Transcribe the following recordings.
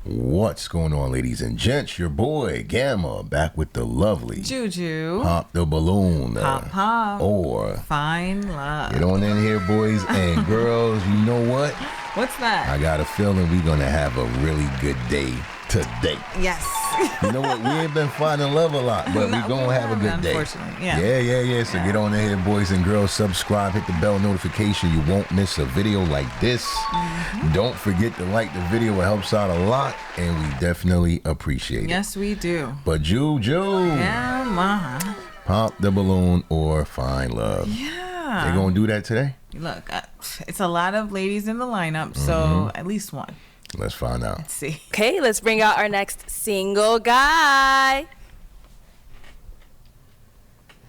What's going on, ladies and gents? Your boy Gamma back with the lovely Juju. Pop the Balloon. Pop. Or Fine Love. get on in here, boys and girls. You know what? What's that? I got a feeling we're going to have a really good day today. Yes. You know what? We ain't been finding love a lot, but we're going to have a good day. Unfortunately, yeah. Yeah. So get on in here, boys and girls. Subscribe, hit the bell notification. You won't miss a video like this. Don't forget to like the video. It helps out a lot, and we definitely appreciate it. Yes, we do. But Juju, Yeah, Pop the Balloon or Find Love. Yeah. They gonna do that today? Look, it's a lot of ladies in the lineup, so at least one. Let's find out. Let's see. Okay, let's bring out our next single guy.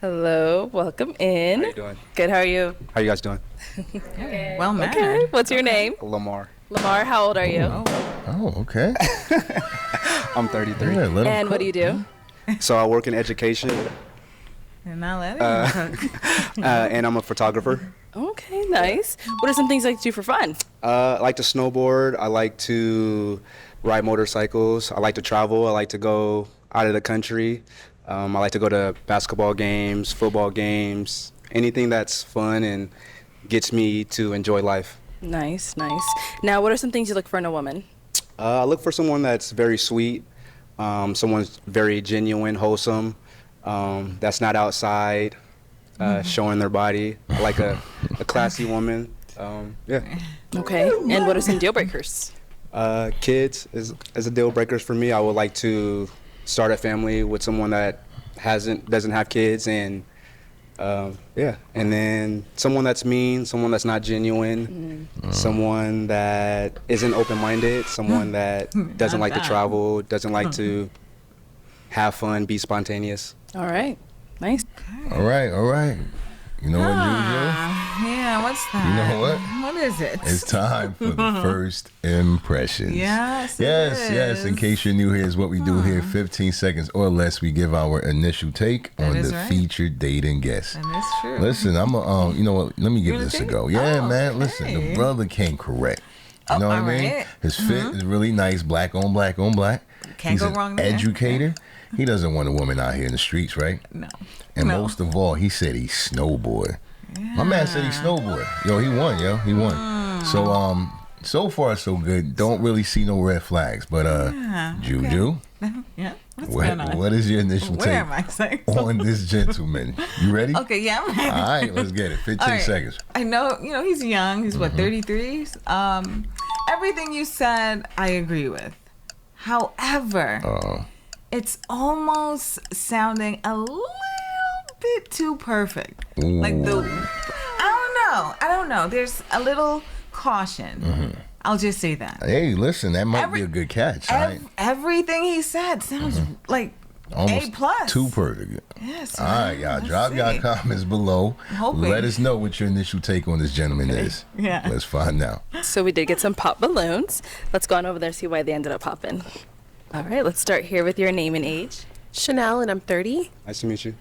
Hello, welcome in. How you doing? Good, how are you? How you guys doing? Well mannered. Okay, what's your name? Lamar. Lamar, how old are you? Oh, okay. I'm 33. Yeah, let 'em And what cook. do you do? So I work in education, You're not letting him cook. and I'm a photographer. Okay, nice. What are some things you like to do for fun? I like to snowboard. I like to ride motorcycles. I like to travel. I like to go out of the country. I like to go to basketball games, football games, anything that's fun and gets me to enjoy life. Nice, nice. Now, what are some things you look for in a woman? I look for someone that's very sweet, someone's very genuine, wholesome, that's not outside showing their body. I like a classy woman. Yeah. Okay, and what are some deal breakers? Kids is a deal breaker for me. I would like to start a family with someone that doesn't have kids, and yeah, and then someone that's mean, someone that's not genuine, someone that isn't open-minded, someone that doesn't like to travel, doesn't like to have fun, be spontaneous. All right, nice. All right. You know what, Yeah, what's that? You know what? What is it? Juju? It's time for the first impressions. Yes, it Yes. In is. case you're new, here's what we do here. 15 seconds or less, we give our initial take That on is the right. featured dating guest. And it's true. Listen, I'm a, you know what? Let me give You this a think? go. Yeah, Oh, man. Listen, the okay. brother came correct. You know what I all mean? right. His fit is really nice, black on black. Can't He's go an wrong there. educator. He doesn't want a woman out here in the streets, right? No. And No. most of all, he said he snowboard. My man said he snowboard. Yo, he won, He won. Mm. So far so good. Don't really see no red flags. But Juju, Yeah. What's going on? what is your initial Where take am I saying? on this gentleman? You ready? Okay, yeah, I'm ready. All right, let's get it. 15 All right. seconds. I know, he's young. He's what, 33? Everything you said, I agree with. However, it's almost sounding a little bit too perfect. Ooh. Like I don't know. There's a little caution. I'll just say that. Hey, listen, that might be a good catch. Right? Everything he said sounds like Almost A plus. too perfect. Yes. All right, y'all. Let's Drop see. y'all comments below. Hoping. Let us know what your initial take on this gentleman is. Yeah. Let's find out. So we did get some pop balloons. Let's go on over there and see why they ended up popping. All right, let's start here with your name and age. Chanel, and I'm 30. Nice to meet you.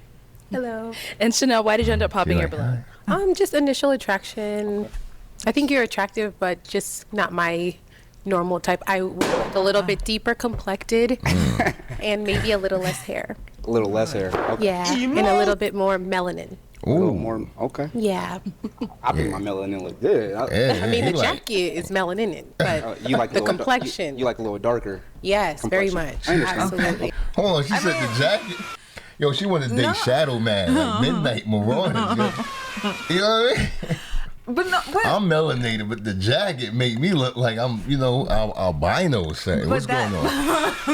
Hello. And Chanel, why did you end up popping She your like, balloon? Just initial attraction. I think you're attractive, but just not my normal type. I would like a little bit deeper complected and maybe a little less hair. A little less hair. Okay. Yeah, and a little bit more melanin. A little Ooh. more. Okay. Yeah. I think my melanin look good. Yeah, I mean, he the like- jacket is melanin in, but You like the a little complexion. You like a little darker. Yes, very complexion. much. I understand. Absolutely. Hold on, she said the jacket. Yo, she wanted to date Shadow Man, like Midnight Marauders. Yo. You know what I mean? But no, but I'm melanated, but the jacket made me look like I'm, albino. Say, what's going on?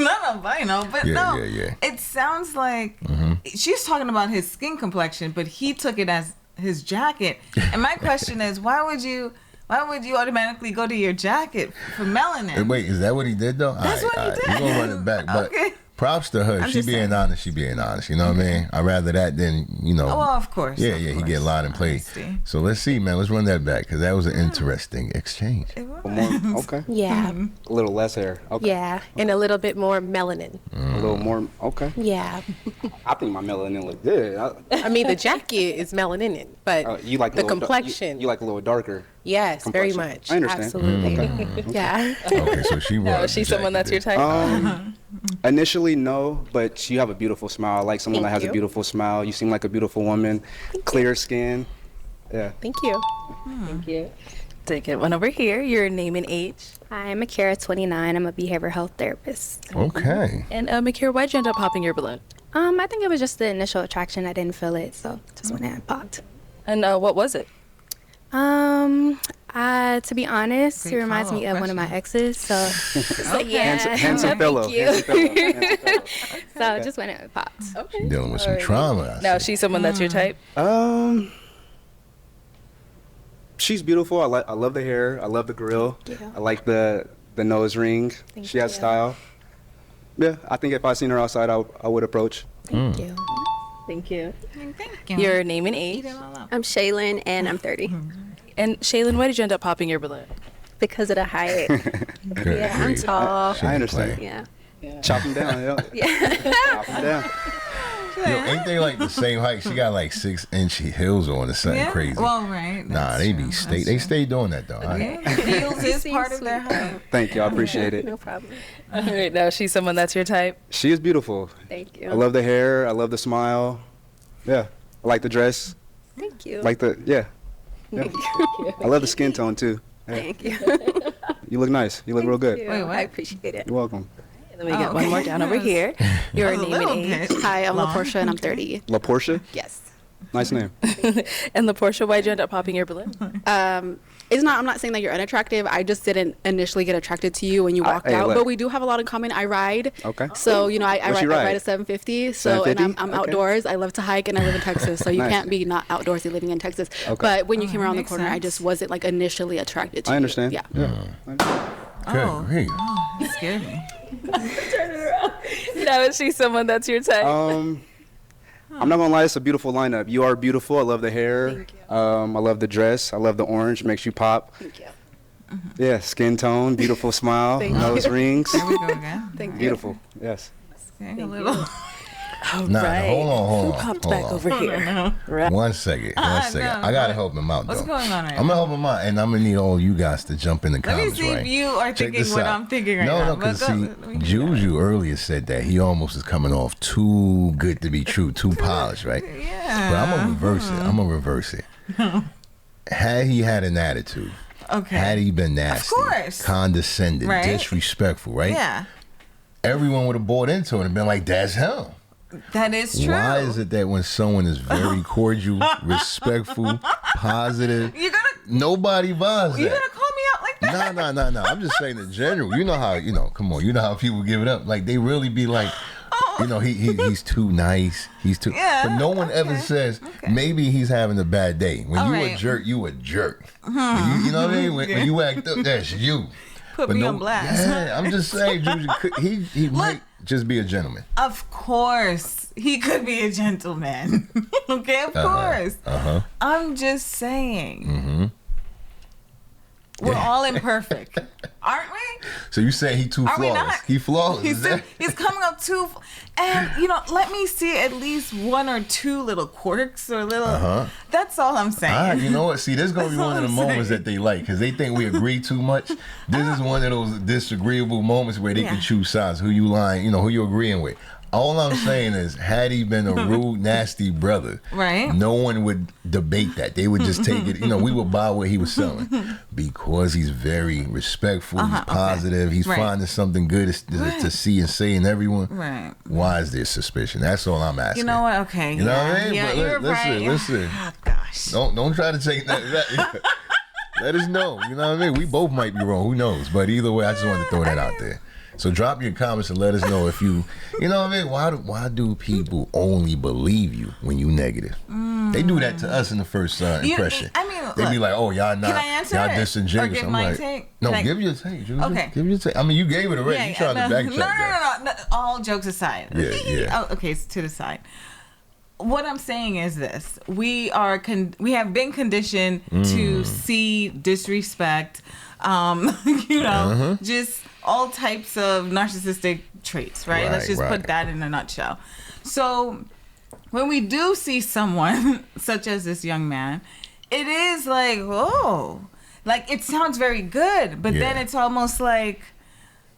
not albino, but Yeah, no. yeah. It sounds like she's talking about his skin complexion, but he took it as his jacket. And my question is, why would you automatically go to your jacket for melanin? Wait, is that what he did though? That's what he did. We're gonna run it back, but Okay. props to her. I'm She just being saying. honest. She being honest. You know what I mean? I'd rather that than, you know. Oh, well, of course. Yeah, of yeah, he course. get a lot in play. Honesty. So let's see, man. Let's run that back because that was an interesting exchange. It was. More, okay. Yeah. A little less hair. Okay. Yeah. And a little bit more melanin. A little more. Okay. Yeah. I think my melanin look good. I mean, the jacket is melanin, but You like a the little complexion. You like a little darker. Yes, very complexion. much. I understand. Absolutely. Yeah. Okay, so she was. No, is she someone that's your type? Initially, no, but you have a beautiful smile. I like someone Thank that has you. a beautiful smile. You seem like a beautiful woman. Clear skin. Yeah. Thank you. Thank you. Take it one over here. Your name and age. Hi, I'm Akira, 29. I'm a behavioral health therapist. Okay. And Makira, why'd you end up popping your balloon? I think it was just the initial attraction. I didn't feel it, so just went and popped. And what was it? To be honest, Great it reminds me of one of my exes. So, yeah. Handsome fellow. Thank you. Handsome fellow. So just went and popped. She dealing with some trauma. I Now, see. she's someone that's your type? She's beautiful. I love the hair. I love the grill. Thank you. I like the nose ring. Thank She has you. style. Yeah, I think if I seen her outside, I would approach. Thank you. Thank you. Thank you. Your name and age. Eat it all up. I'm Shaylin, and I'm 30. And Shaylin, why did you end up popping your balloon? Because of the height. Good Yeah, I'm grief. tall. She ain't I understand. playing. Yeah. Chop him down. Chop him down. Yo, ain't they like the same height? She got like 6-inch heels on or something Yeah. crazy. Well, right. Nah, that's they true. be That's stay. They true. stay doing that though. Yeah, heels is Seems part of their sweet, height. Thank you. I appreciate it. No problem. All right, now she's someone that's your type. She is beautiful. Thank you. I love the hair. I love the smile. Yeah. I like the dress. Thank you. Like the yeah. Yeah. I love the skin tone too. Yeah. Thank you. You look nice. You look real good. Thank you. Wait, what? I appreciate it. You're welcome. And then we get Oh, one more okay. down over here. Your That was a name and little age. bit Hi, I'm long. LaPortia, and I'm 30. La Portia. Yes. Nice name. And LaPortia, why'd you end up popping your balloon? I'm not saying that you're unattractive. I just didn't initially get attracted to you when you walked hey, out. look. But we do have a lot in common. I ride. Okay. So, I What's ride, your I ride ride? a 750. So, and 750? I'm Okay. outdoors. I love to hike and I live in Texas. So you Nice. can't be not outdoorsy living in Texas. Okay. But when you came around the makes corner, I sense. just wasn't like initially attracted to you. I understand. Yeah. Good Oh. grief. It scared me. Now, is she someone that's your type? I'm not gonna lie, it's a beautiful lineup. You are beautiful. I love the hair. Thank you. I love the dress. I love the orange. Makes you pop. Thank you. Yeah, skin tone, beautiful smile, Thank nose rings. There we go again. Thank you. Beautiful. Yes. Okay, a little. All Nah, right. hold on. Who popped hold back on. over here? Right. One second. no, I gotta help him out though. What's going on right I'm gonna help him out, and I'm gonna need all you guys to jump in the Let me comments, see right? if you are Check thinking this what out. I'm thinking right no, now. No, because But see, let me- Juju earlier said that he almost is coming off too good to be true, too polished, right? Yeah. But I'm gonna reverse it. Had he had an attitude, Okay. had he been nasty, course. condescending, Right. disrespectful, right? Yeah. Everyone would have bought into it and been like, "That's him." That is true. Why is it that when someone is very cordial, respectful, positive, You're gonna nobody buys you that? gonna call me out like that? No. I'm just saying in general. You know how, come on. You know how people give it up. Like, they really be like, he's too nice. He's too. Yeah, but no one ever says, maybe he's having a bad day. When All you right. a jerk, you a jerk. You know what I mean? When you act up, that's you. Put But me no, on blast. Yeah, I'm just saying, Juju, he might just be a gentleman. Of course, he could be a gentleman. Okay, of course. I'm just saying. We're all imperfect, aren't we? So you say he too Are we flawless? not? He flawless. He's coming up too, and let me see at least one or two little quirks or little. That's all I'm saying. You know what? See, this is gonna be That's one of all the I'm moments saying. that they like because they think we agree too much. This is one of those disagreeable moments where they Yeah. can choose sides. Who you lying? Who you agreeing with? All I'm saying is, had he been a rude, nasty brother, Right. no one would debate that. They would just take it. We would buy what he was selling because he's very respectful, he's positive, he's Right. finding something good to see and say in everyone. Right. Why is there suspicion? That's all I'm asking. You know what? Okay. You know what I mean? Yeah, But you're listen, right. listen. Oh, gosh. Don't try to take that. Let us know. You know what I mean? We both might be wrong. Who knows? But either way, I just wanted to throw that out there. So drop your comments and let us know if you know what I mean? Why do people only believe you when you negative? They do that to us in the first impression. I mean, they be like, "Oh, y'all not, can I answer y'all it? disingenuous." Or give I'm my like, take? "No, Can I- give your take, Juju. Okay. Give your take." I mean, you gave it already. You tried to backtrack that. No. All jokes aside. Yeah. Oh, okay, to the side. What I'm saying is this: we have been conditioned to see disrespect, just all types of narcissistic traits, right? Let's just put that in a nutshell. So when we do see someone such as this young man, it is like, oh, like it sounds very good, but then it's almost like,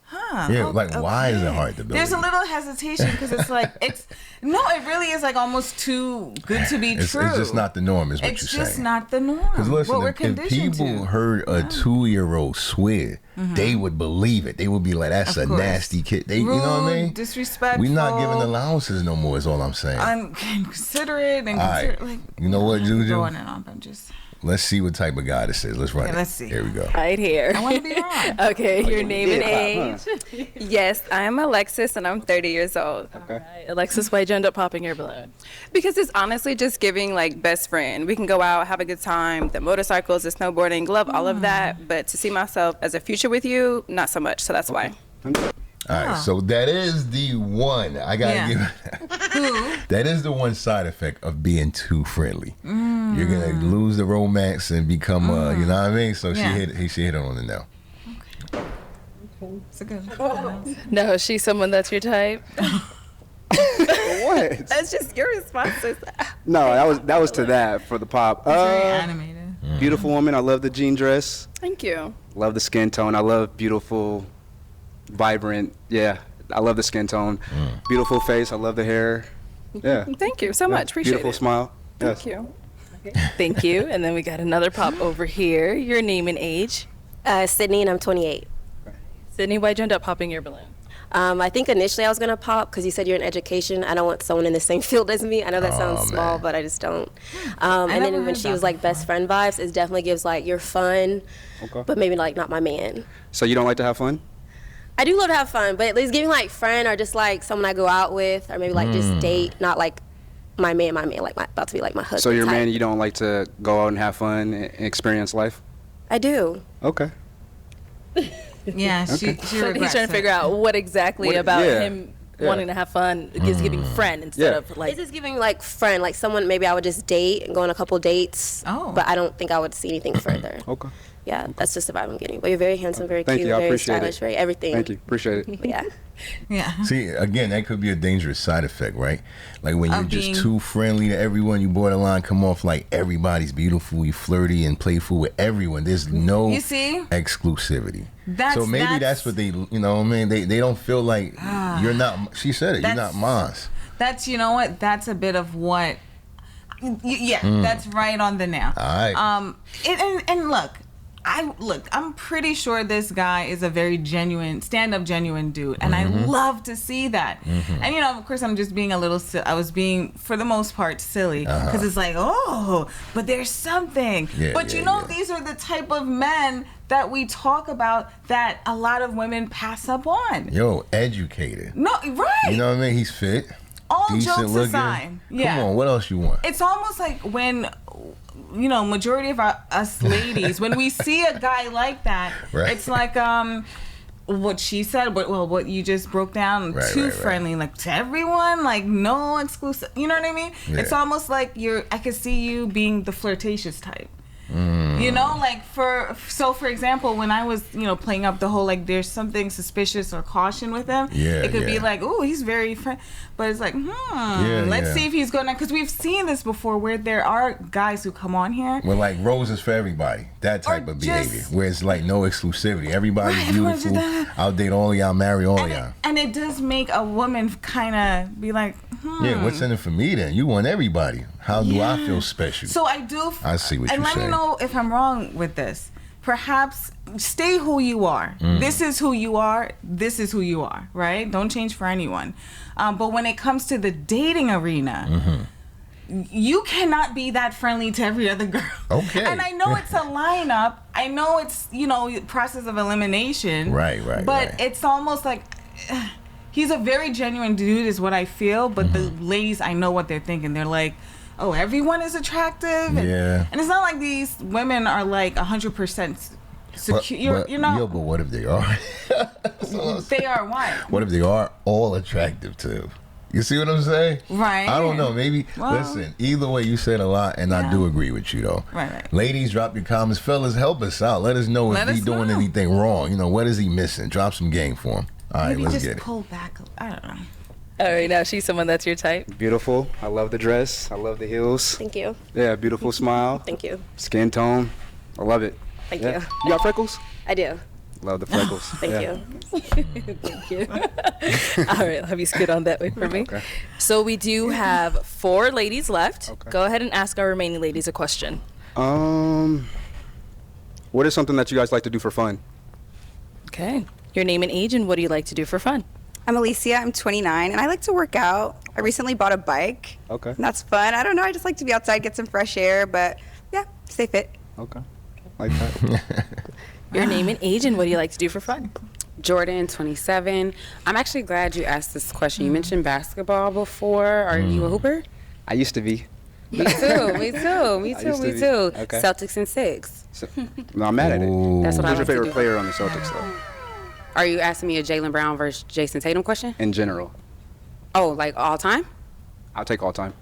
why is it hard to believe? There's a little hesitation because it's like it really is like almost too good to be true. It's just not the norm, is what you're saying. It's just not the norm. Because listen, what we're if conditioned people to. heard a 2-year-old swear, they would believe it. They would be like, "That's a nasty kid." Rude, you know what I mean? Disrespectful. We're not giving allowances no more. Is all I'm saying. Inconsiderate and all right. like. You know what, Juju? Going and on, but I'm just. Let's see what type of guy this is. Let's run it. Let's see. Here we go. Right here. I want to be wrong. Okay, your name and age. Yes, I'm Alexis and I'm 30 years old. Okay. Right. Alexis, why'd you end up popping your balloon? Because it's honestly just giving like best friend. We can go out, have a good time, the motorcycles, the snowboarding, love all of that. But to see myself as a future with you, not so much. So that's why. All right, so that is the one. I gotta give it. That is the one side effect of being too friendly. You're gonna lose the romance and become, you know what I mean? So she hit on the nail. Okay. It's a good one. No, she's someone that's your type. What? That's just your responses. No, that was to that for the pop. Very animated. Beautiful woman. I love the jean dress. Thank you. Love the skin tone. I love beautiful, vibrant. Yeah, I love the skin tone. Beautiful face. I love the hair. Yeah. Thank you so much. Appreciate beautiful it. Smile. Thank you. Okay. Thank you. And then we got another pop over here. Your name and age. Sydney, and I'm 28. Sydney, why'd you end up popping your balloon? I think initially I was going to pop because you said you're in education. I don't want someone in the same field as me. I know that sounds small, but I just don't. And then when she was like best friend vibes, it definitely gives like you're fun, but maybe like not my man. So you don't like to have fun? I do love to have fun, but it's giving like friend or just like someone I go out with or maybe like just date, not like my man, like about to be like my husband. So your type. man, you don't like to go out and have fun and experience life? I do. Okay. Yeah, she So he's trying to figure out what exactly about him wanting to have fun is giving friend instead of like. It's just giving like friend, like someone maybe I would just date and go on a couple dates. But I don't think I would see anything further. Okay. Yeah, that's just the vibe I'm getting. But you're very handsome, very Thank cute, you. I very appreciate stylish, it. very everything. Thank you. Appreciate it. But yeah. Yeah. See, again, that could be a dangerous side effect, right? Like when you're being just too friendly to everyone, you borderline come off like everybody's beautiful, you flirty and playful with everyone. There's no exclusivity. So maybe that's what they, you know what I mean? They don't feel like you're not, she said it, you're not mine. That's, you know what? That's a bit of what, that's right on the nail. All right. And look, I'm pretty sure this guy is a very genuine, stand-up genuine dude, and I love to see that. And you know, of course, I'm just being I was being, for the most part, silly because it's like, oh, but there's something. But you know, these are the type of men that we talk about that a lot of women pass up on. Yo, educated. No, right. You know what I mean? He's fit. All decent jokes looking. aside, Come on, what else you want? It's almost like when, you know, majority of us ladies, when we see a guy like that, it's like what she said, what you just broke down, too friendly, like to everyone, like no exclusive. You know what I mean? Yeah. It's almost like I could see you being the flirtatious type. You know, like for example, when I was, you know, playing up the whole like there's something suspicious or caution with him, it could be like, oh, he's very but it's like, let's see if he's gonna, because we've seen this before where there are guys who come on here. Well, like roses for everybody, that type of behavior, where it's like no exclusivity. Everybody's beautiful. I'll date all of y'all, marry all of y'all. And it does make a woman kind of be like, yeah, what's in it for me then? You want everybody. How do I feel special? So I do. I see what you're saying. And let me know if I'm wrong with this. Perhaps stay who you are. This is who you are. This is who you are, right? Don't change for anyone. But when it comes to the dating arena, you cannot be that friendly to every other girl. Okay. And I know it's a lineup. I know it's, you know, process of elimination. Right. But it's almost like... he's a very genuine dude is what I feel, but the ladies, I know what they're thinking. They're like, oh, everyone is attractive. Yeah. And it's not like these women are like 100% secure. You know. Yo, but what if they are? They are what? What if they are all attractive too? You see what I'm saying? Right. I don't know. Maybe, Well, listen, either way, you said a lot, and I do agree with you, though. Right. Ladies, drop your comments. Fellas, help us out. Let us know if he's doing anything wrong. You know, what is he missing? Drop some game for him. All right, Maybe let's just get it. pull back. I don't know. All right, now she's someone that's your type. Beautiful. I love the dress. I love the heels. Thank you. Yeah, beautiful smile. Thank you. Skin tone. I love it. Thank Yeah. you. You got freckles? I do. Love the freckles. Thank Yeah. you. Thank you. All right, I'll have you scoot on that way for me. Okay. So we do have 4 ladies left. Okay. Go ahead and ask our remaining ladies a question. What is something that you guys like to do for fun? Okay. Your name and age, and what do you like to do for fun? I'm Alicia. I'm 29, and I like to work out. I recently bought a bike. Okay. And that's fun. I don't know. I just like to be outside, get some fresh air, but yeah, stay fit. Okay. Like that. Your name and age, and what do you like to do for fun? Jordan, 27. I'm actually glad you asked this question. You mentioned basketball before. Are you a hooper? I used to be. Me too. Me too. Me I too. used to Me be. too. Okay. Celtics in 6. No, I'm mad at it. That's what I Who's your like to favorite do. player on the Celtics, though? Are you asking me a Jaylen Brown versus Jason Tatum question? In general. Oh, like all time? I'll take all time.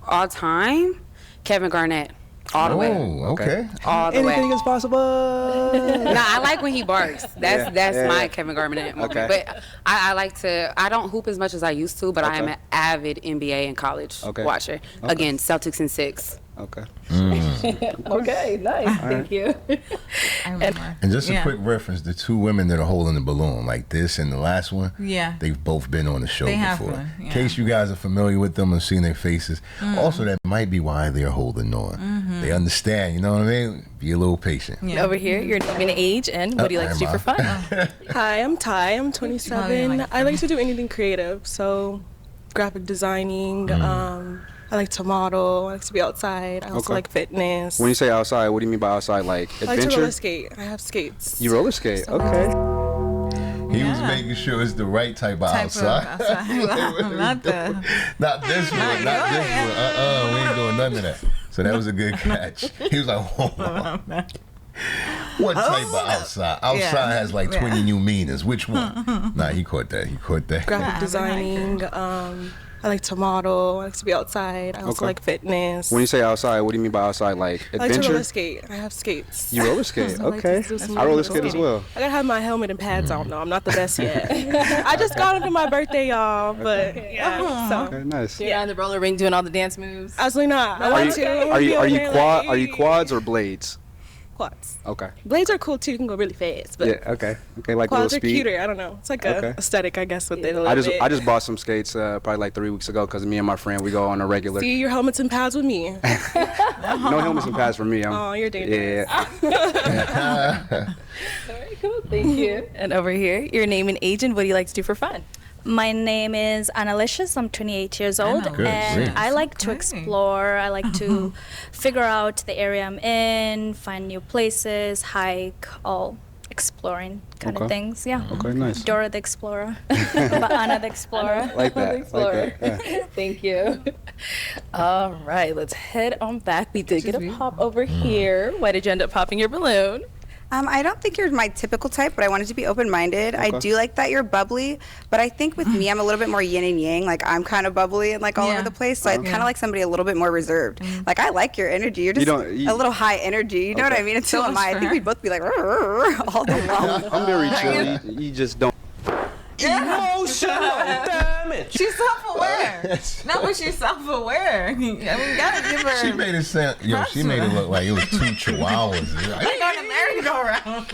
All time? Kevin Garnett. All the way. Oh, okay. All the way. Anything is possible. Nah, I like when he barks. That's Yeah, my yeah. Kevin Garnett moment. Okay. But I like to. I don't hoop as much as I used to, but I am Okay. an avid NBA and college Okay. watcher. Okay. Again, Celtics in 6. Okay. Okay, nice. Thank you. And just a quick reference, the 2 women that are holding the balloon, like this and the last one, Yeah. they've both been on the show They have before. been, In yeah. case you guys are familiar with them and seen their faces. Also, that might be why they're holding on. They understand, you know what I mean? Be a little patient. And over here, your name and age, and what do you like to do for fun? Hi, I'm Ty. I'm 27. I like to do anything creative, so graphic designing. I like to model. I like to be outside. I also Okay. like fitness. When you say outside, what do you mean by outside? Like I like to adventure? roller skate. I have skates. You roller skate? Okay. He was making sure it's the right type of outside. Not the. Not this one, not this one. We ain't doing none of that. So that was a good catch. He was like, hold on. What type of outside? Outside has like 20 new meanings. Which one? Nah, he caught that. He caught that. Graphic designing. I like to model. I like to be outside. I also Okay. like fitness. When you say outside, what do you mean by outside? Like I like to adventure? roller skate. I have skates. You roller skate? So I like to Okay. do some I roller roller skate as skating. well. I gotta have my helmet and pads on. No, I'm not the best yet. I just got them for my birthday, y'all. But yeah, so Okay, nice. You're on the roller rink doing all the dance moves. absolutely not. I Are want you to. I wanna are be you are over you there quad? like, Are you quads or blades? quads? Okay. Blades are cool too. You can go really fast. But Yeah. Okay. Okay. Like quads little are speed. cuter. I don't know. It's like Okay. a aesthetic, I guess, with it a little bit. I just bought some skates probably like 3 weeks ago because me and my friend we go on a regular. See your helmets and pads with me. No helmets and pads for me. Oh, you're dangerous. Yeah. All right, cool. Thank you. And over here, your name and age, and what do you like to do for fun? My name is Annalicious. I'm 28 years old, Good, and great. I like to explore. I like to figure out the area I'm in, find new places, hike, all exploring kind of Okay. things. Yeah. Okay, nice. Dora the Explorer, but Anna the Explorer. Like that. Like that. Yeah. Thank you. All right, let's head on back. We did get a pop over here. Why did you end up popping your balloon? I don't think you're my typical type, but I wanted to be open-minded. I do like that you're bubbly, but I think with me, I'm a little bit more yin and yang. Like, I'm kind of bubbly and, like, all over the place, so I'd kind of like somebody a little bit more reserved. Like, I like your energy. You're just a little high energy. You know what I mean? And so am I. I think we'd both be like, all day long. I'm very chill. You just don't. Emotional damage. She's self-aware. No, but she's self-aware. I mean, you gotta give her. She made it sound, she made it look like it was 2 chihuahuas. Like on a merry-go-round.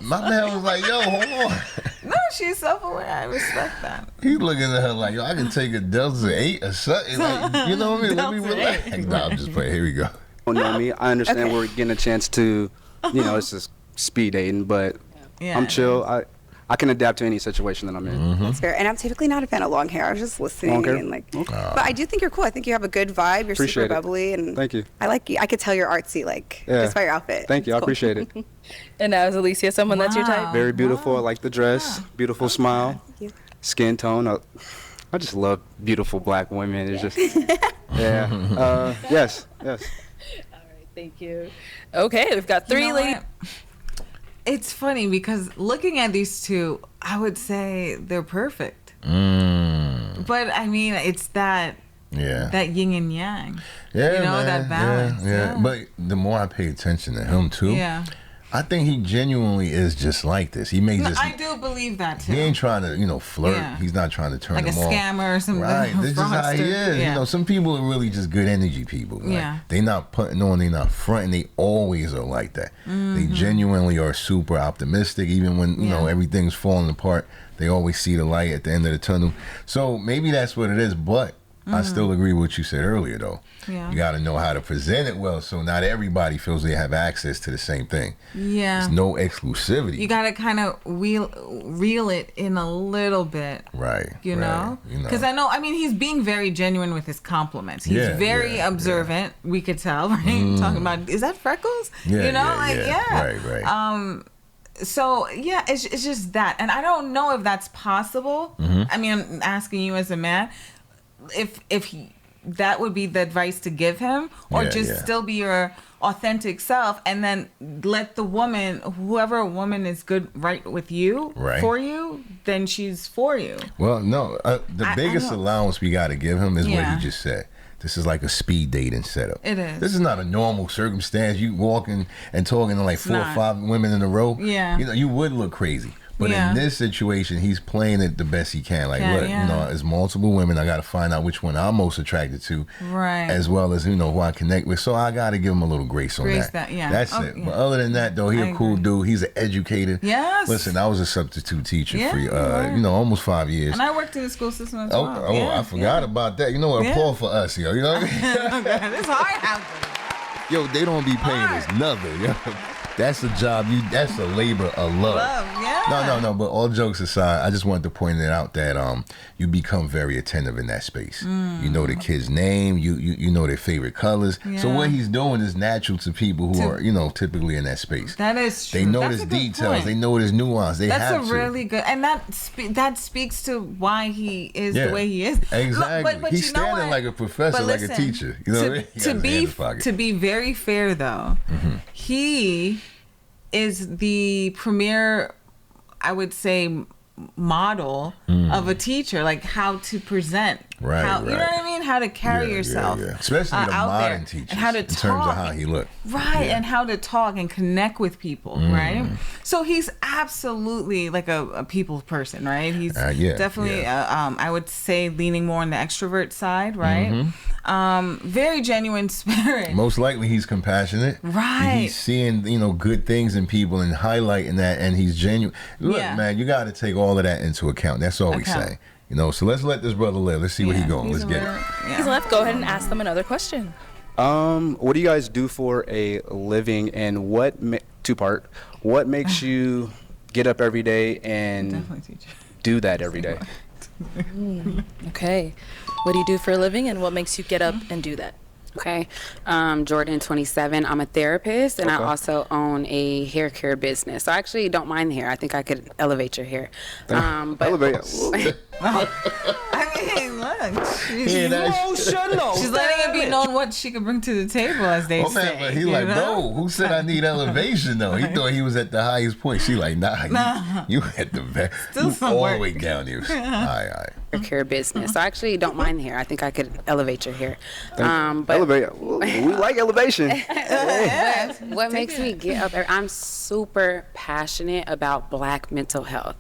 My man was like, yo, hold on. No, she's self-aware. I respect that. He's looking at her like, yo, I can take a Delta 8 or something. Like, you know what I mean? Let me relax. Nah, I'm just playing. Here we go. Don't know me. I understand we're getting a chance to, it's just speed dating, but I'm chill. I can adapt to any situation that I'm in. That's fair. And I'm typically not a fan of long hair. I was just listening Long hair? and like, but I do think you're cool. I think you have a good vibe. You're Appreciate super it. bubbly, and Thank you. I like you. I could tell you're artsy, like just by your outfit. Thank you. I It's cool. appreciate it. And now is Alicia someone that's your type? Very beautiful. I like the dress. Beautiful smile. you. Skin tone. I just love beautiful black women. It's just Yeah. Yes. All right, thank you. Okay, we've got 3 ladies. It's funny because looking at these two, I would say they're perfect. But I mean, it's that yin and yang. Yeah, you know, man. that balance. Yeah. But the more I pay attention to him too, I think he genuinely is just like this. He may just. I do believe that too. He ain't trying to, flirt. Yeah. He's not trying to turn like them a off. Scammer or something. Right. This is how he is. Yeah. Some people are really just good energy people. Like, they not putting on, they not fronting. They always are like that. They genuinely are super optimistic, even when everything's falling apart. They always see the light at the end of the tunnel. So maybe that's what it is. But I still agree with what you said earlier, though. Yeah. You got to know how to present it well, so not everybody feels they have access to the same thing. Yeah. There's no exclusivity. You got to kind of reel it in a little bit. Right. You know? Because he's being very genuine with his compliments. He's very observant. We could tell, right? Talking about, is that freckles? Yeah, Right. So it's just that, and I don't know if that's possible. I mean, I'm asking you as a man, if that would be the advice to give him, or still be your authentic self, and then let the woman, whoever woman is good right with you, for you, then she's for you. Well, no, the biggest allowance we got to give him is what he just said. This is like a speed dating setup. It is. This is not a normal circumstance. You walking and talking to like 4 or 5 women in a row. Yeah. You would look crazy. But in this situation, he's playing it the best he can. Like, look, there's multiple women. I got to find out which one I'm most attracted to. Right. As well as, who I connect with. So I got to give him a little grace on that. That's it. Yeah. But other than that, though, he's a cool dude. He's an educator. Yes. Listen, I was a substitute teacher for, almost 5 years. And I worked in the school system as well. I forgot about that. You know what? Paul for us, yo. You know what I mean? It's hard out there. Yo, they don't be paying us nothing, yo. That's a job. That's a labor of love. No. But all jokes aside, I just wanted to point it out that you become very attentive in that space. You know the kid's name. You know their favorite colors. Yeah. So what he's doing is natural to people who are typically in that space. That is true. They notice details. Point. They notice nuance. That's really good, and that speaks to why he is the way he is. Exactly. But he's standing like a professor, like a teacher. You know what I mean? To be very fair, though, he is the premier, I would say, model of a teacher, like how to present. Right. You know what I mean? How to carry yourself. Especially the modern teachers. And how to talk. In terms of how he looked. Right. And how to talk and connect with people. Right. So he's absolutely like a people person, right? He's definitely, I would say, leaning more on the extrovert side, right? Very genuine spirit. Most likely he's compassionate. Right. He's seeing, good things in people and highlighting that, and he's genuine. Look, man, you got to take all of that into account. That's all we say. So let's let this brother live. Let's see where he's going. Let's get it. He's left. Go ahead and ask them another question. What do you guys do for a living, and two-part, what makes you get up every day and do that every day? Okay. What do you do for a living, and what makes you get up and do that? Okay. Jordan, 27. I'm a therapist, and I also own a hair care business. So I actually don't mind the hair. I think I could elevate your hair. Elevate it. I mean, look. She's letting it be known what she could bring to the table, as they say. Man, but he like, bro, who said I need elevation, though? He thought he was at the highest point. She like, nah. You at the back. You all the way down here. All right. Hair care business. So I actually don't mind the hair. I think I could elevate your hair. Elevate. We like elevation. What makes me get up? I'm super passionate about Black mental health.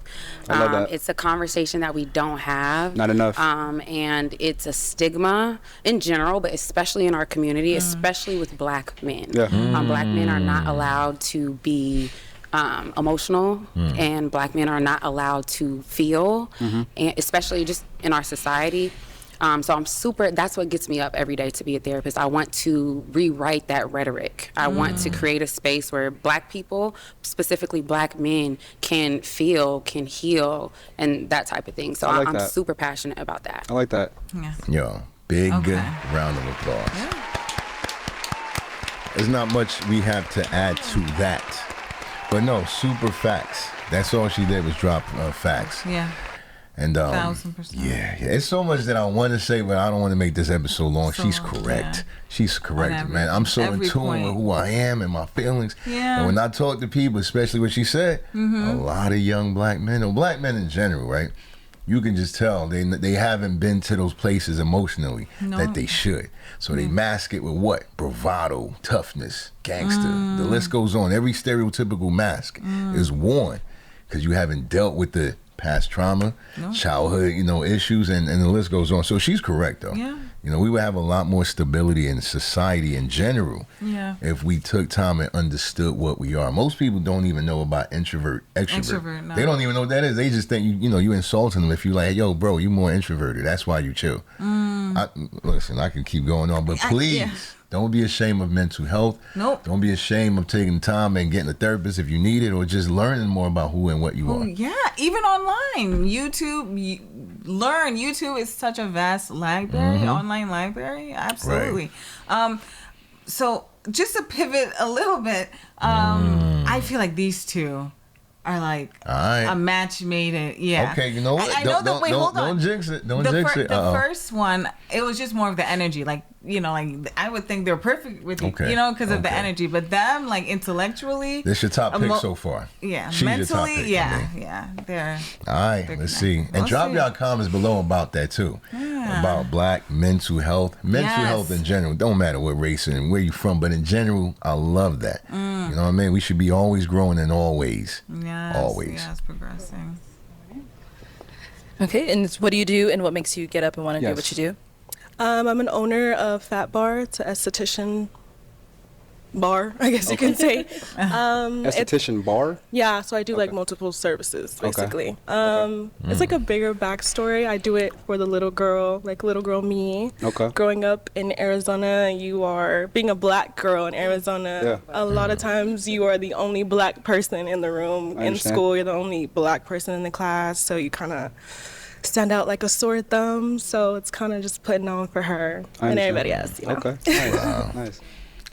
I love that. It's a conversation that we don't have. Not enough. And it's a stigma in general, but especially in our community, especially with Black men. Yeah. Black men are not allowed to be emotional, and Black men are not allowed to feel, and especially just in our society. So that's what gets me up every day to be a therapist. I want to rewrite that rhetoric. I want to create a space where Black people, specifically Black men, can feel, can heal, and that type of thing. So I'm super passionate about that. I like that. Yeah. Yo, big round of applause. Yeah. There's not much we have to add to that. But no, super facts. That's all she did was drop facts. Yeah. And 1000%. yeah, it's so much that I want to say, but I don't want to make this episode long. She's correct. Yeah. She's correct, man. I'm so in tune with who I am and my feelings. Yeah. And when I talk to people, especially what she said, a lot of young black men, or black men in general, right? You can just tell they haven't been to those places emotionally that they should. So they mask it with what? Bravado, toughness, gangster. The list goes on. Every stereotypical mask is worn because you haven't dealt with the past trauma, childhood, issues, and the list goes on. So she's correct, though. Yeah. We would have a lot more stability in society in general if we took time and understood what we are. Most people don't even know about introvert, extrovert. No. They don't even know what that is. They just think you insulting them if you like, yo, bro, you more introverted. That's why you chill. Listen, I can keep going on, but please. Don't be ashamed of mental health. Nope. Don't be ashamed of taking time and getting a therapist if you need it, or just learning more about who and what you are. Yeah, even online. YouTube, YouTube is such a vast library, online library. Absolutely. Right. So just to pivot a little bit, I feel like these two are like a match made in. Yeah. Okay, you know what? Don't jinx it. Don't jinx it. The first one, it was just more of the energy. Like, I would think they're perfect with you, because of the energy. But them, like, intellectually. This your top pick so far. Yeah. She's mentally, your top pick, yeah. They're. All right, let's see. And drop y'all comments below about that, too. Yeah. About black mental health. Mental health in general. Don't matter what race and where you from, but in general, I love that. You know what I mean? We should be always growing in all ways. Yes, always. Yes, progressing. Okay, and what do you do and what makes you get up and want to do what you do? I'm an owner of Fat Bar. It's an esthetician bar, I guess you can say. Esthetician bar? Yeah, so I do like multiple services, basically. It's like a bigger backstory. I do it for the little girl me. Okay. Growing up in Arizona, being a black girl in Arizona, a lot of times you are the only black person in the room. In school, you're the only black person in the class, so you kind of stand out like a sore thumb. So it's kind of just putting on for her and everybody else. Okay. Nice. Wow. Nice.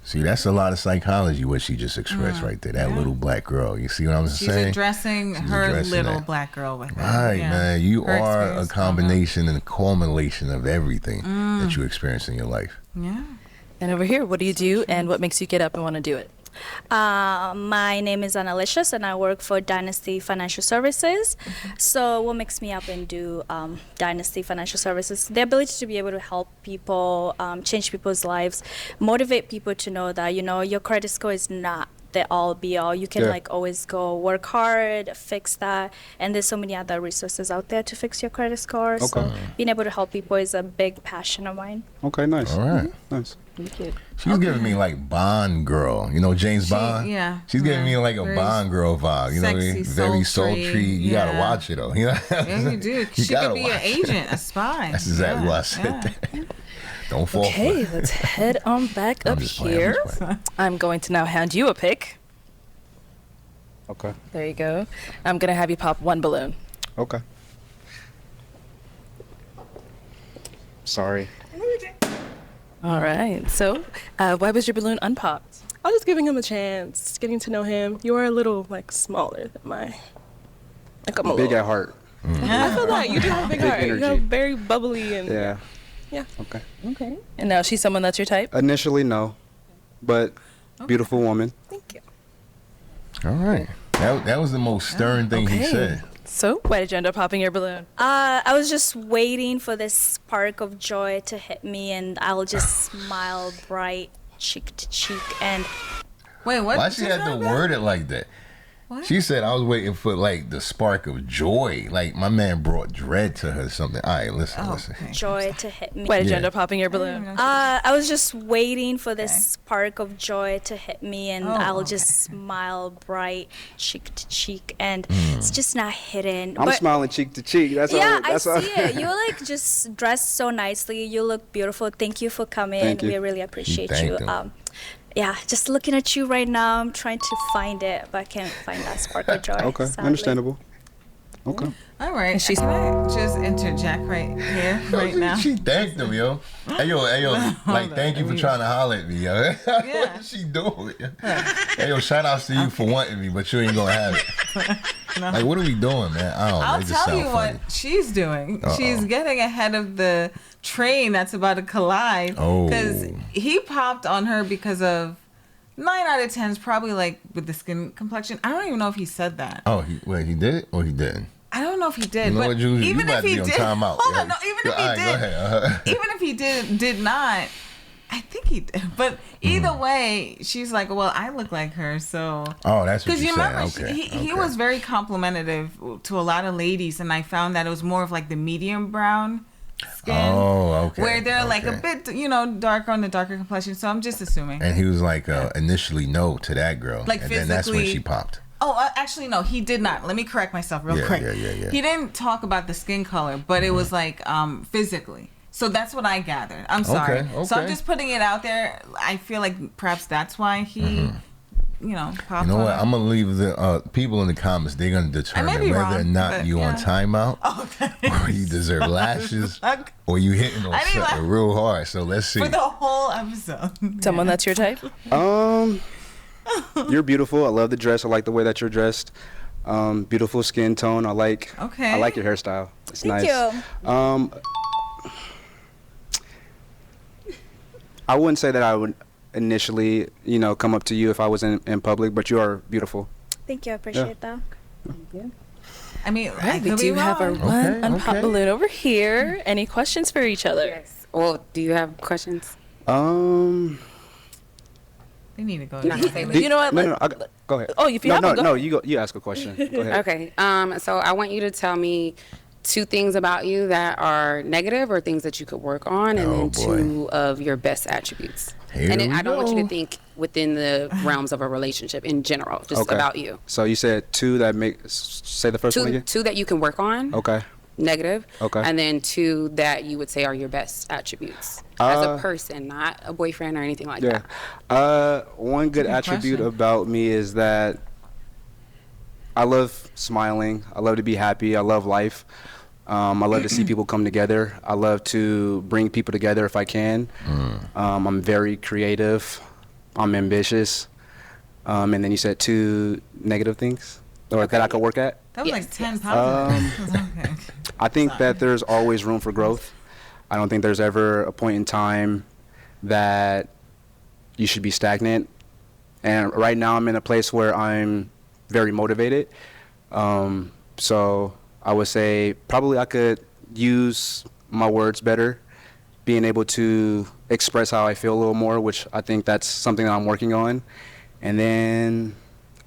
See, that's a lot of psychology, what she just expressed right there. That little black girl. You see what I'm saying? She's addressing her little black girl with that. Right, man. You are a combination and a culmination of everything that you experience in your life. Yeah. And over here, what do you do and what makes you get up and want to do it? My name is Annalicious and I work for Dynasty Financial Services. So what makes me up and do Dynasty Financial Services? The ability to be able to help people, change people's lives, motivate people to know that, your credit score is not the all be all. You can always go work hard, fix that, and there's so many other resources out there to fix your credit score. Okay. So being able to help people is a big passion of mine. Okay, nice. All right. Nice. Thank you. She's giving me like Bond girl. James Bond? Yeah. She's giving me like a Bond girl vibe. Sexy, very sultry. You gotta watch it though. Yeah, you do. She could be an agent, a spy. That's exactly what I said. That. Don't fall for it. Okay, let's head on back up here. I'm going to now hand you a pick. Okay. There you go. I'm going to have you pop one balloon. Okay. Sorry. All right. So, why was your balloon unpopped? I was just giving him a chance, getting to know him. You are a little smaller than I'm a big at heart. I feel that you do have a big heart. Energy. You're very bubbly and yeah. Okay. And now she's someone that's your type? Initially, no, but beautiful woman. Thank you. All right. That was the most stern thing he said. So, why did you end up popping your balloon? I was just waiting for this spark of joy to hit me, and I'll just smile bright, cheek to cheek, and... Wait, what? Why she had to word it like that? What? She said I was waiting for the spark of joy. Like my man brought dread to her or something. All right, listen. Joy to hit me. Why did you end up popping your balloon? I was just waiting for this spark of joy to hit me, and I'll just smile bright, cheek to cheek, and it's just not hidden. I'm smiling cheek to cheek. That's I see it. You're just dressed so nicely. You look beautiful. Thank you for coming. Thank you. We really appreciate you. Just looking at you right now, I'm trying to find it, but I can't find that spark of joy. Okay, sadly. understandable. Okay. All right. Can I just interject right here, right now? She thanked him, yo. Hey, yo, like, thank you for trying to holler at me, yo. Yeah. What is she doing? Hey, yo, shout outs to you for wanting me, but you ain't gonna have it. No. Like, what are we doing, man? I don't know. I'll It just tell you sound funny. what she's doing. Uh-oh. She's getting ahead of the train that's about to collide. Oh. Because he popped on her because of 9 out of 10 is probably like with the skin complexion. I don't even know if he said that. Oh, he did it or he didn't? I don't know if he did. You know But what, Julie? You even about if to he be on did, timeout. hold Yeah. on, no, even if All he right, did, go ahead. even if he did not, I think he did. But either way, she's like, well, I look like her, so. Oh, that's what Because you're you remember, saying. Okay, he okay. was very complimentary to a lot of ladies, and I found that it was more of like the medium brown skin. Oh, okay. Where they're like a okay. bit, darker on the darker complexion. So I'm just assuming. And he was like, initially no to that girl. Like and then that's when physically- she popped. Oh, actually, no, he did not. Let me correct myself real quick. Yeah. He didn't talk about the skin color, but it was like physically. So that's what I gathered. I'm sorry. Okay, So I'm okay. just putting it out there. I feel like perhaps that's why he, popped You know on what? her. I'm gonna leave the people in the comments. They're gonna may determine be whether wrong, or not but you on yeah. timeout, or you deserve lashes, or you hitting on I need something real hard. So let's see. For the whole episode. Someone that's your type? You're beautiful. I love the dress. I like the way that you're dressed. Beautiful skin tone. I like your hairstyle. It's Thank nice. you. I wouldn't say that I would initially, come up to you if I was in public, but you are beautiful. Thank you. I appreciate that. I mean, Right, we do have our one unpopped balloon over here. Any questions for each other? Yes. Well, do you have questions? They need to go. You know what? No, go ahead. Oh, if you have one, go no, ahead. you ask a question. Go ahead. Okay. So I want you to tell me 2 things about you that are negative or things that you could work on, and then 2 of your best attributes. Here and then we I don't want you go. to think within the realms of a relationship in general, just Okay. about you. So you said 2 that say the first one again? 2 that you can work on. Okay. Negative. Okay. And then 2 that you would say are your best attributes as a person, not a boyfriend or anything like that. One good attribute about me is that I love smiling. I love to be happy. I love life. I love to see people come together. I love to bring people together if I can. I'm very creative. I'm ambitious. And then you said 2 negative things that I could work at? That was like 10 positives. Okay. I think that there's always room for growth. I don't think there's ever a point in time that you should be stagnant. And right now I'm in a place where I'm very motivated. So I would say probably I could use my words better, being able to express how I feel a little more, which I think that's something that I'm working on. And then,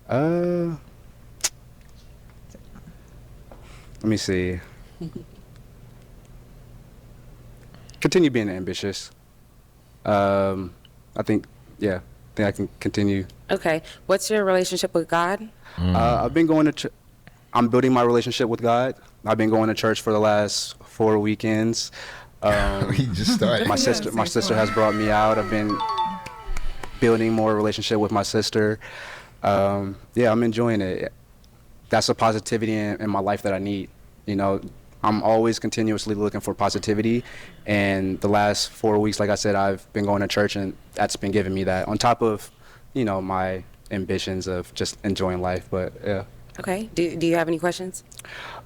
let me see. Continue being ambitious. I think I can continue. Okay. What's your relationship with God? I've been going to I'm building my relationship with God. I've been going to church for the last 4 weekends. He just started. My sister has brought me out. I've been building more relationship with my sister. I'm enjoying it. That's a positivity in my life that I need. I'm always continuously looking for positivity, and the last 4 weeks, like I said, I've been going to church, and that's been giving me that on top of, my ambitions of just enjoying life. But yeah. Okay. Do you have any questions?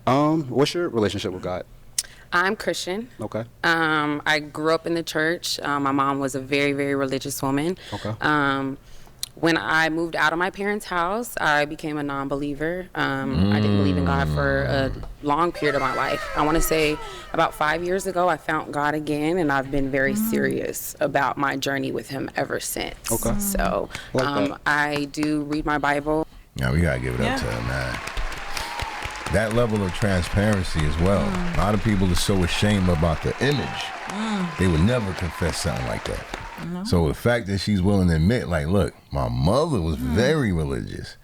What's your relationship with God? I'm Christian. Okay. I grew up in the church. My mom was a very, very religious woman. Okay. When I moved out of my parents' house, I became a non-believer. I didn't believe in God for a long period of my life. I want to say about 5 years ago, I found God again, and I've been very serious about my journey with Him ever since. Okay. So I do read my Bible. Yeah, we gotta give it up to him, man. That level of transparency as well. A lot of people are so ashamed about the image. They would never confess something like that. No. So the fact that she's willing to admit, like, look, my mother was very religious,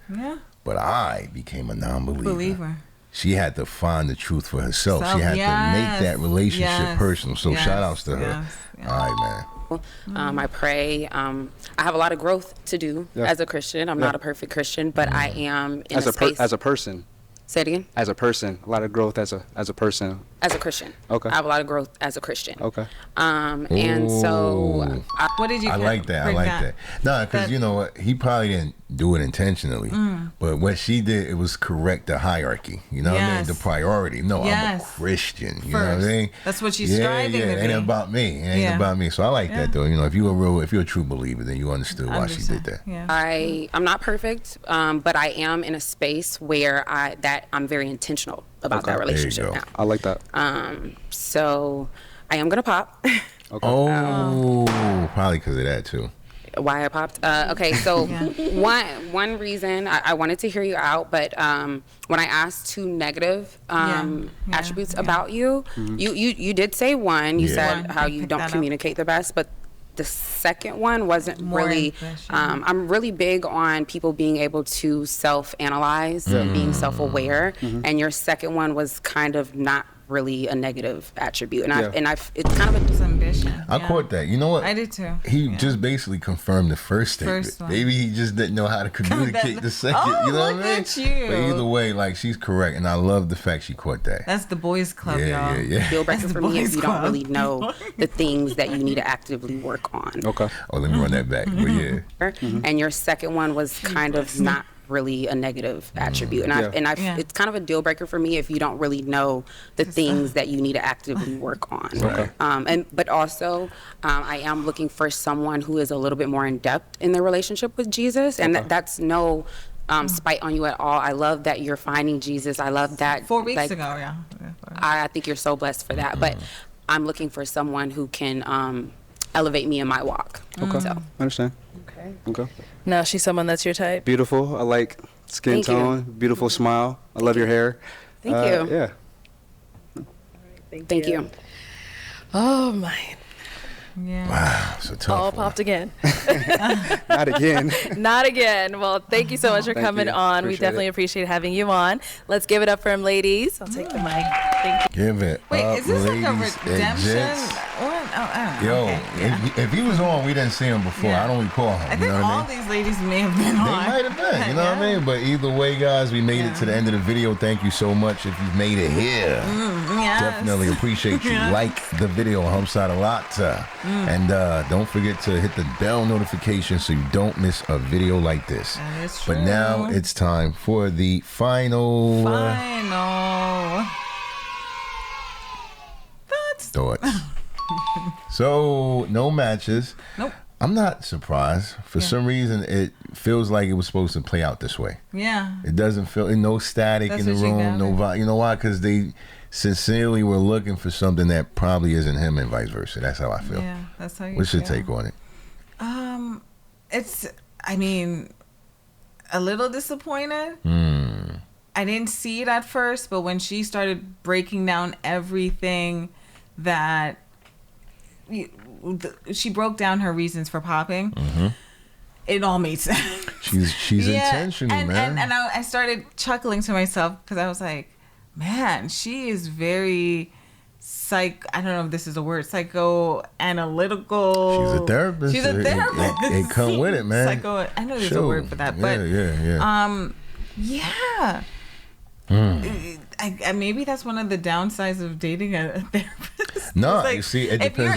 but I became a non-believer. She had to find the truth for herself. She had to make that relationship personal. So shout outs to her. All right, man. I pray. I have a lot of growth to do as a Christian. I'm not a perfect Christian, but I am in as a person. Say it again. As a person, a lot of growth as a person. As a Christian. Okay. I have a lot of growth as a Christian. Okay. And so. What did you? I like that. I like that. No, because you know what? He probably didn't do it intentionally, but what she did, it was correct the hierarchy. You know what I mean? The priority. No, I'm a Christian. You know what I mean? That's what she's striving to be. It ain't about me. It ain't about me. So I like that though. You know, if you're a true believer, then you understood why she did that. Yeah. I'm not perfect, but I am in a space where I'm very intentional about that relationship now. I like that. So I am gonna pop. Okay. Oh, probably because of that too. Why I popped? Okay, so one reason I wanted to hear you out, but when I asked 2 negative attributes about you, you did say one. You said how you don't communicate the best, but the second one wasn't really. I'm really big on people being able to self-analyze and being self-aware, and your second one was kind of not really a negative attribute, and it's kind of a ambition. I caught that. You know what? I did too. He just basically confirmed the first statement. Maybe he just didn't know how to communicate the second. You know what I mean? At you. But either way, like, she's correct, and I love the fact she caught that. That's the boys' club, y'all. Deal breaker for me if you don't really know the things that you need to actively work on. Okay. Oh, let me run that back. But And your second one was kind of not really a negative attribute, and it's kind of a deal breaker for me if you don't really know the things that you need to actively work on. Right. But also I am looking for someone who is a little bit more in depth in their relationship with Jesus, and that's no spite on you at all. I love that you're finding Jesus. I love that 4 weeks ago. I think you're so blessed for that. But I'm looking for someone who can elevate me in my walk. Okay. So. I understand. Okay. Now she's someone that's your type. Beautiful. I like skin tone. Beautiful smile. I love your hair. Thank you. Yeah. Thank you. Oh my. Yeah. Wow, so tough. All popped again. Not again. Not again. Well, thank you so much for coming on. We definitely appreciate having you on. Let's give it up for him, ladies. I'll take the mic. Thank you. Give it Wait, up, is this like a ladies and redemption? gents. Yo, if he was on, we didn't see him before. I don't recall him. I think all these ladies may have been on. They might have been, you know what I mean? But either way, guys, we made it to the end of the video. Thank you so much if you've made it here. Yes. Definitely appreciate you. Like the video, helps out a lot. And don't forget to hit the bell notification so you don't miss a video like this. That is true. But now it's time for the final thoughts. So, no matches. Nope. I'm not surprised. For some reason, it feels like it was supposed to play out this way. Yeah. It doesn't feel, no static in the room, no vibe. You know why? Because they sincerely were looking for something that probably isn't him and vice versa. That's how I feel. Yeah, that's how you What's your feel. take on it? It's, I mean, a little disappointed. I didn't see it at first, but when she started breaking down everything that she broke down her reasons for popping, it all made sense. She's intentional, man. And I started chuckling to myself because I was like, man, she is very I don't know if this is a word, psychoanalytical. She's a therapist. She's a therapist. It come with it, man. I know there's a word for that, but yeah. Maybe that's one of the downsides of dating a therapist. No, like, you see, it depends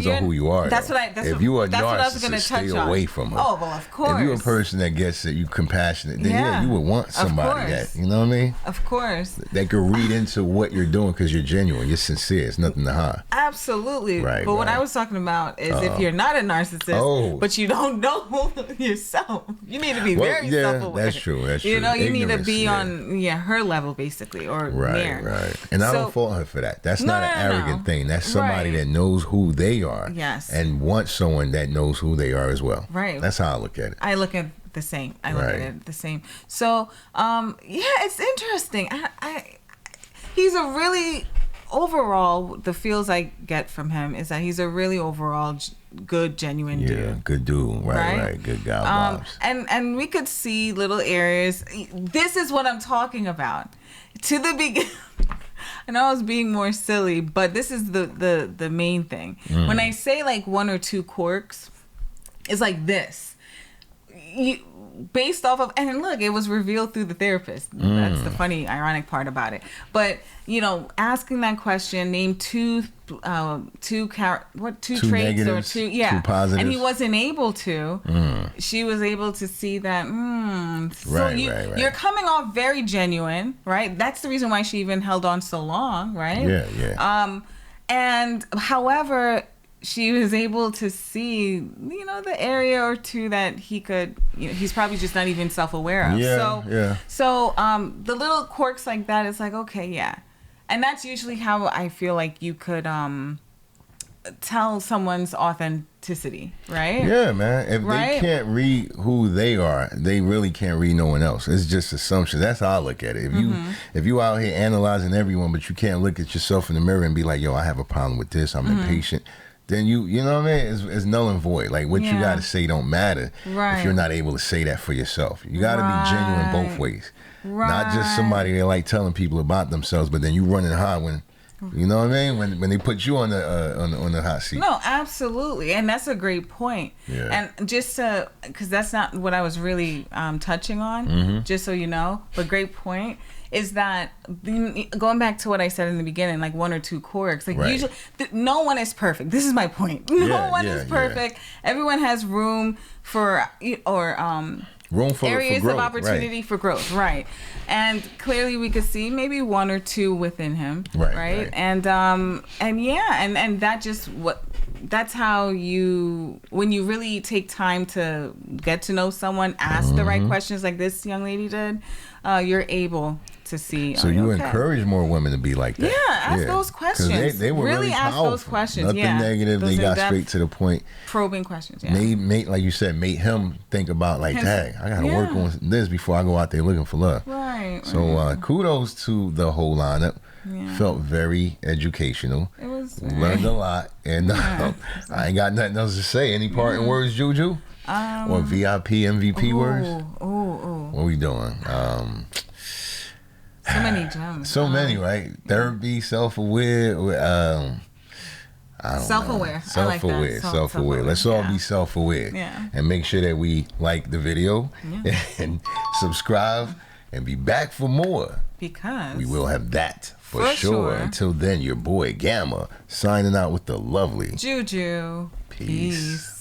on who you are. That's though. what if you are a narcissist, stay away from her. Oh well, of course. If you're a person that gets it, you compassionate, then you would want somebody that, you know what I mean? Of course. That could read into what you're doing because you're genuine, you're sincere. It's nothing to hide. Absolutely. Right. But what I was talking about is if you're not a narcissist, but you don't know yourself, you need to be very self-aware. That's true. That's true. You know, you need to be on her level basically, or near. Right. And I don't fault her for that. That's not an arrogant thing. That's somebody that knows who they are. Yes. And wants someone that knows who they are as well. Right. That's how I look at it. I look at the same. So, it's interesting. He's a really overall. The feels I get from him is that he's a really overall good, genuine dude. Yeah, good dude. Right. Good guy vibes. And we could see little areas. This is what I'm talking about. To the beginning. I know I was being more silly, but this is the main thing. When I say like one or two quirks, it's like this. based off of, and look, it was revealed through the therapist. That's the funny, ironic part about it. But asking that question, name two traits negatives, or two positives, and he wasn't able to. She was able to see that. So you're coming off very genuine, right? That's the reason why she even held on so long, right? Yeah. And however, she was able to see, the area or two that he could, he's probably just not even self-aware of. So the little quirks like that, it's like, okay, yeah. And that's usually how I feel like you could tell someone's authenticity, right? Yeah, man. If they can't read who they are, they really can't read no one else. It's just assumption. That's how I look at it. If you out here analyzing everyone, but you can't look at yourself in the mirror and be like, yo, I have a problem with this, I'm impatient, then you know what I mean? It's null and void. Like, what you got to say don't matter if you're not able to say that for yourself. You got to be genuine both ways. Not just somebody that like telling people about themselves, but then you running high when, you know what I mean? When they put you on the hot seat. No, absolutely. And that's a great point. Yeah. And just because that's not what I was really touching on, just so you know, but great point. Is that going back to what I said in the beginning, like one or two quirks? Like usually, no one is perfect. This is my point. No one is perfect. Everyone has room for areas of opportunity for growth, right? And clearly, we could see maybe one or two within him, right? And that just that's how when you really take time to get to know someone, ask the right questions, like this young lady did, you're able to see. So you encourage more women to be like that. Yeah, ask those questions. They were really ask powerful. Those questions. Nothing negative. They got straight to the point. Probing questions. Yeah. Made like you said, made him think about like, dang, I gotta work on this before I go out there looking for love. Right. So kudos to the whole lineup. Yeah. Felt very educational. It was. Learned a lot, and I ain't got nothing else to say. Any parting words, Juju? Or VIP MVP words? What we doing? So many gems. So many, right? Therapy, self-aware. Self-aware. Self-aware. Self-aware. Let's all be self-aware. And make sure that we like the video and subscribe and be back for more. Because we will have that for sure. Until then, your boy Gamma signing out with the lovely Juju. Peace.